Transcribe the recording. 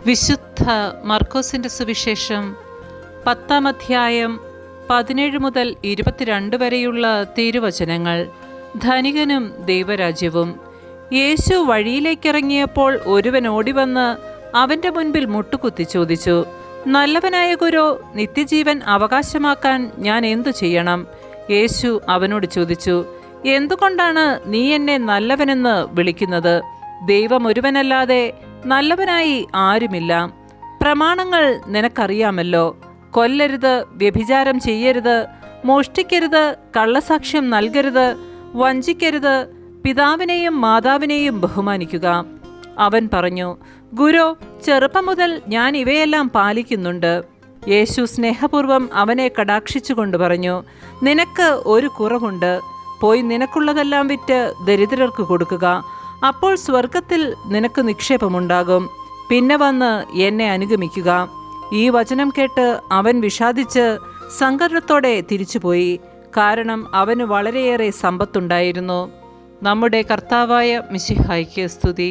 വിശുദ്ധ മർക്കോസിൻ്റെ സുവിശേഷം 10-ാം അധ്യായം 17 മുതൽ 22 വരെയുള്ള തിരുവചനങ്ങൾ. ധനികനും ദൈവരാജ്യവും. യേശു വഴിയിലേക്കിറങ്ങിയപ്പോൾ ഒരുവൻ ഓടിവന്ന് അവൻ്റെ മുൻപിൽ മുട്ടുകുത്തി ചോദിച്ചു, നല്ലവനായ ഗുരു, നിത്യജീവൻ അവകാശമാക്കാൻ ഞാൻ എന്തു ചെയ്യണം? യേശു അവനോട് ചോദിച്ചു, എന്തുകൊണ്ടാണ് നീ എന്നെ നല്ലവനെന്ന് വിളിക്കുന്നത്? ദൈവം ഒരുവനല്ലാതെ നല്ലവനായി ആരുമില്ല. പ്രമാണങ്ങൾ നിനക്കറിയാമല്ലോ. കൊല്ലരുത്, വ്യഭിചാരം ചെയ്യരുത്, മോഷ്ടിക്കരുത്, കള്ളസാക്ഷ്യം നൽകരുത്, വഞ്ചിക്കരുത്, പിതാവിനെയും മാതാവിനെയും ബഹുമാനിക്കുക. അവൻ പറഞ്ഞു, ഗുരു, ചെറുപ്പം മുതൽ ഞാൻ ഇവയെല്ലാം പാലിക്കുന്നുണ്ട്. യേശു സ്നേഹപൂർവ്വം അവനെ കടാക്ഷിച്ചുകൊണ്ട് പറഞ്ഞു, നിനക്ക് ഒരു കുറവുണ്ട്. പോയി നിനക്കുള്ളതെല്ലാം വിറ്റ് ദരിദ്രർക്ക് കൊടുക്കുക. അപ്പോൾ സ്വർഗത്തിൽ നിനക്ക് നിക്ഷേപമുണ്ടാകും. പിന്നെ വന്ന് എന്നെ അനുഗമിക്കുക. ഈ വചനം കേട്ട് അവൻ വിഷാദിച്ച് സങ്കടത്തോടെ തിരിച്ചുപോയി. കാരണം അവന് വളരെയേറെ സമ്പത്തുണ്ടായിരുന്നു. നമ്മുടെ കർത്താവായ മിശിഹായ്ക്ക് സ്തുതി.